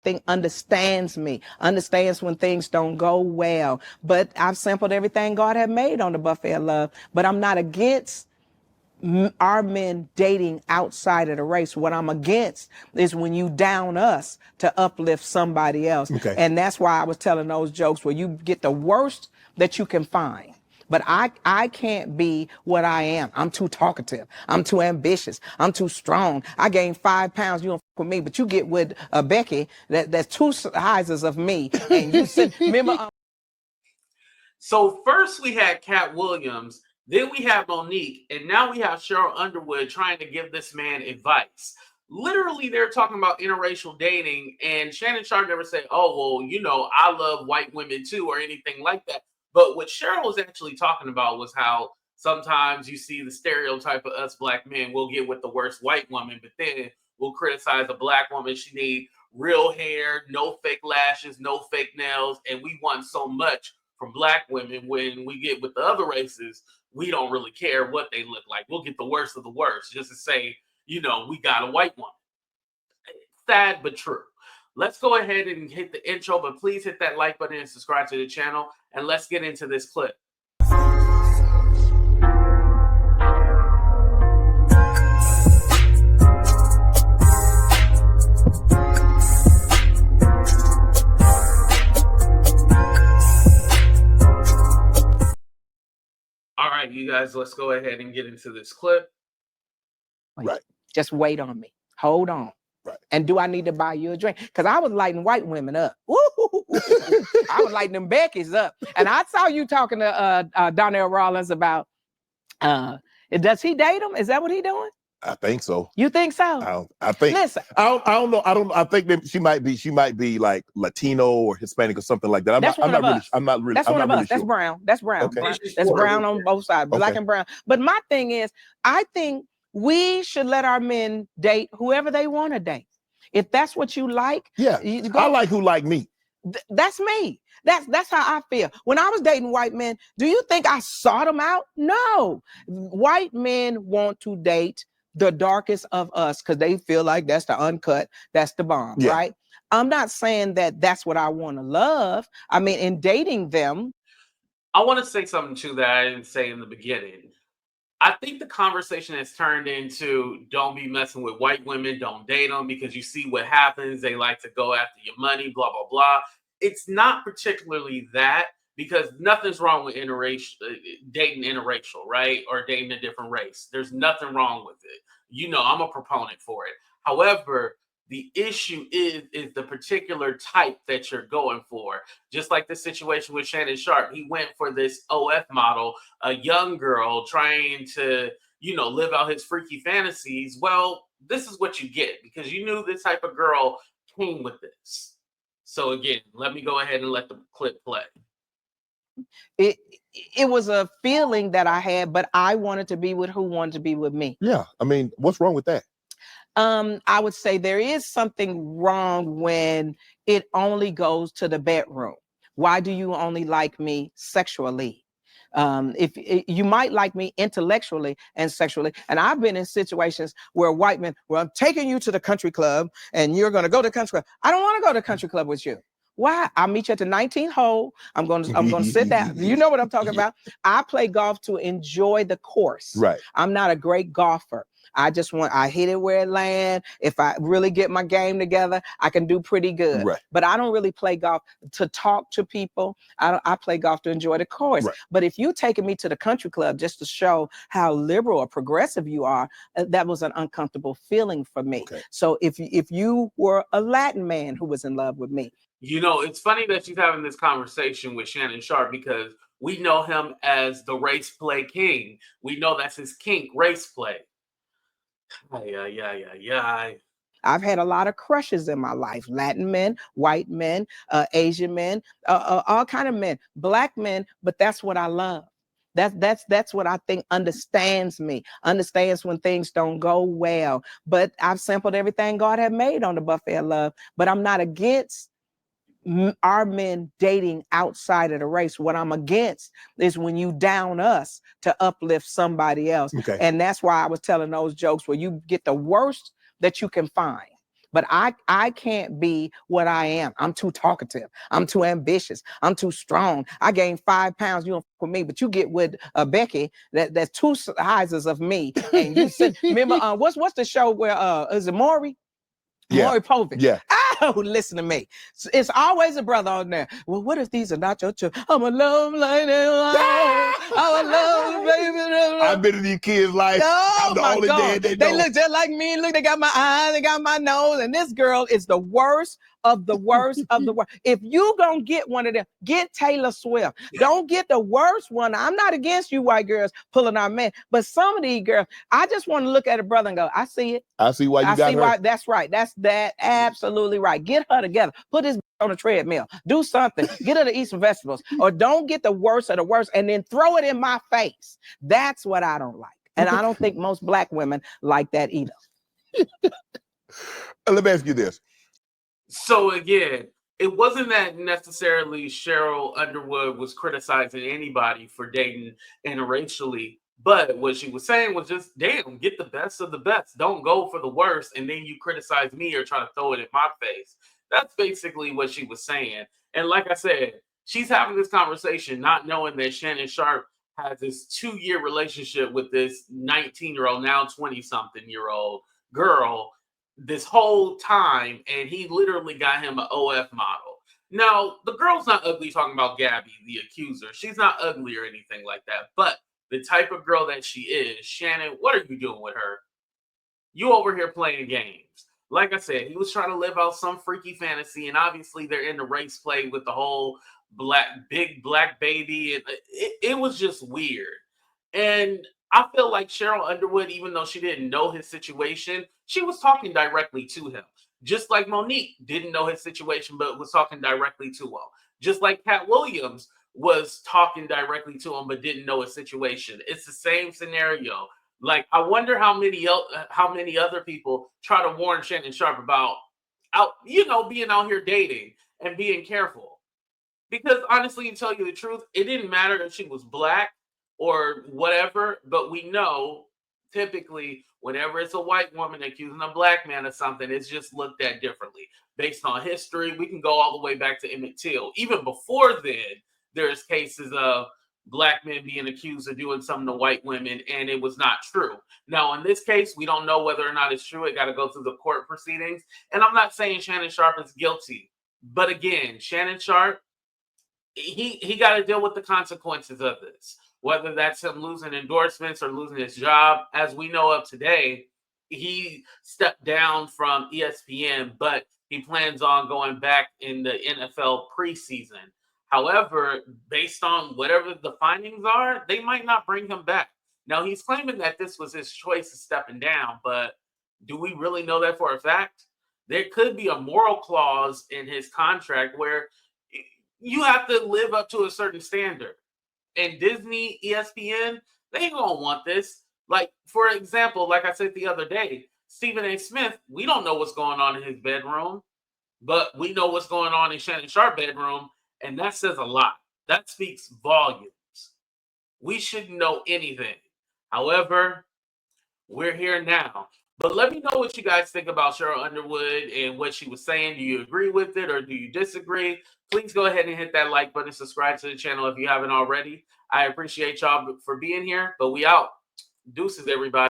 think understands me, understands when things don't go well. But I've sampled everything God had made on the buffet of love. But I'm not against our men dating outside of the race. What I'm against is when you down us to uplift somebody else. Okay. And that's why I was telling those jokes where you get the worst that you can find. But I can't be what I am. I'm too talkative. I'm too ambitious. I'm too strong. I gained 5 pounds. You don't fuck with me, but you get with Becky. That's 2 sizes of me. And you said, remember? So first we had Cat Williams, then we have Monique, and now we have Sheryl Underwood trying to give this man advice. Literally, they're talking about interracial dating, and Shannon Sharpe never said, "Oh, well, you know, I love white women too," or anything like that. But what Sheryl was actually talking about was how sometimes you see the stereotype of us black men, we'll get with the worst white woman, but then we'll criticize a black woman. She need real hair, no fake lashes, no fake nails, and we want so much from black women. When we get with the other races, we don't really care what they look like. We'll get the worst of the worst just to say, you know, we got a white woman. Sad but true. Let's go ahead and hit the intro, but please hit that like button and subscribe to the channel, and let's get into this clip. All right, you guys, let's go ahead and get into this clip. Right. Just wait on me. Hold on. Right. And do I need to buy you a drink? Because I was lighting white women up. I was lighting them Becky's up. And I saw you talking to Donnell Rowlings about, does he date him? Is that what he doing? I think so. You think so? I think. Listen. I don't know. I think that she might be like Latino or Hispanic or something like that. I'm not really That's one of us. Sure. That's brown. That's brown. Okay. That's brown on both sides, black and brown. But my thing is, I think we should let our men date whoever they want to date. If that's what you like, I like who like me. That's me. That's how I feel. When I was dating white men, do you think I sought them out? No. White men want to date the darkest of us because they feel like that's the uncut, that's the bomb, right? I'm not saying that that's what I want to love. I mean, in dating them. I want to say something too that I didn't say in the beginning. I think the conversation has turned into don't be messing with white women, don't date them because you see what happens. They like to go after your money, blah, blah, blah. It's not particularly that because nothing's wrong with dating interracial, right? Or dating a different race. There's nothing wrong with it. You know, I'm a proponent for it. However, the issue is the particular type that you're going for. Just like the situation with Shannon Sharpe, he went for this OF model, a young girl trying to, you know, live out his freaky fantasies. Well, this is what you get because you knew this type of girl came with this. So again, let me go ahead and let the clip play. It was a feeling that I had, but I wanted to be with who wanted to be with me. Yeah, I mean, what's wrong with that? I would say there is something wrong when it only goes to the bedroom. Why do you only like me sexually? If you might like me intellectually and sexually, and I've been in situations where white men, well, I'm taking you to the country club and you're going to go to the country club. I don't want to go to the country club with you. Why? I'll meet you at the 19th hole. I'm going to sit down. You know what I'm talking about? I play golf to enjoy the course. Right. I'm not a great golfer. I hit it where it lands. If I really get my game together, I can do pretty good. Right. But I don't really play golf to talk to people. I play golf to enjoy the course. Right. But if you taking me to the country club just to show how liberal or progressive you are, that was an uncomfortable feeling for me. Okay. So if you were a Latin man who was in love with me. You know, it's funny that she's having this conversation with Shannon Sharpe because we know him as the race play king. We know that's his kink, race play. I've had a lot of crushes in my life. Latin men, white men, Asian men, all kind of men, black men, but that's what I love. That's what I think understands me, understands when things don't go well. But I've sampled everything God had made on the buffet of love, but I'm not against our men dating outside of the race. What I'm against is when you down us to uplift somebody else. Okay. And that's why I was telling those jokes where you get the worst that you can find. but I can't be what I am. I'm too talkative. I'm too ambitious. I'm too strong. I gained 5 pounds. You don't fuck with me, but you get with Becky that's 2 sizes of me. And you said, remember, what's the show where is it Maury? Yeah. Maury Povich. Yeah. Oh, listen to me. It's always a brother on there. Well, what if these are not your children? I'm a love like that. I'm a love baby. I've been in these kids' life. Oh, I'm the my only God. dad They look just like me. Look, they got my eyes, they got my nose, and this girl is the worst of the worst of the worst. If you gonna get one of them, get Taylor Swift. Don't get the worst one. I'm not against you white girls pulling our men, but some of these girls, I just want to look at a brother and go, I see it. I see why you got her. Why. That's right. That's absolutely right. Get her together. Put this on a treadmill. Do something. Get her to eat some vegetables. Or don't get the worst of the worst and then throw it in my face. That's what I don't like. And I don't think most black women like that either. Let me ask you this. So again, it wasn't that necessarily Sheryl Underwood was criticizing anybody for dating interracially, but what she was saying was just, damn, get the best of the best. Don't go for the worst, and then you criticize me or try to throw it in my face. That's basically what she was saying. And like I said, she's having this conversation not knowing that Shannon Sharpe has this 2-year relationship with this 19-year-old, now 20-something-year-old girl this whole time, and he literally got him an OF model. Now, the girl's not ugly, talking about Gabby, the accuser. She's not ugly or anything like that, but the type of girl that she is, Shannon, what are you doing with her? You over here playing games. Like I said, he was trying to live out some freaky fantasy, and obviously they're in the race play with the whole big black baby, and it was just weird. And I feel like Sheryl Underwood, even though she didn't know his situation, she was talking directly to him. Just like Monique didn't know his situation, but was talking directly to him. Just like Cat Williams was talking directly to him, but didn't know his situation. It's the same scenario. Like, I wonder how many other people try to warn Shannon Sharpe about being out here dating and being careful. Because honestly, to tell you the truth, it didn't matter if she was black or whatever, but we know typically whenever it's a white woman accusing a black man of something, it's just looked at differently. Based on history, we can go all the way back to Emmett Till. Even before then, there's cases of black men being accused of doing something to white women, and it was not true. Now, in this case, we don't know whether or not it's true. It got to go through the court proceedings. And I'm not saying Shannon Sharpe is guilty. But again, Shannon Sharpe, he got to deal with the consequences of this, whether that's him losing endorsements or losing his job. As we know of today, he stepped down from ESPN, but he plans on going back in the NFL preseason. However, based on whatever the findings are, they might not bring him back. Now, he's claiming that this was his choice of stepping down, but do we really know that for a fact? There could be a moral clause in his contract where you have to live up to a certain standard. And Disney, ESPN, they ain't gonna want this. Like, for example, like I said the other day, Stephen A. Smith, we don't know what's going on in his bedroom, but we know what's going on in Shannon Sharpe's bedroom, and that says a lot. That speaks volumes. We shouldn't know anything. However, we're here now. But let me know what you guys think about Sheryl Underwood and what she was saying. Do you agree with it or do you disagree? Please go ahead and hit that like button, subscribe to the channel if you haven't already. I appreciate y'all for being here, but we out. Deuces, everybody.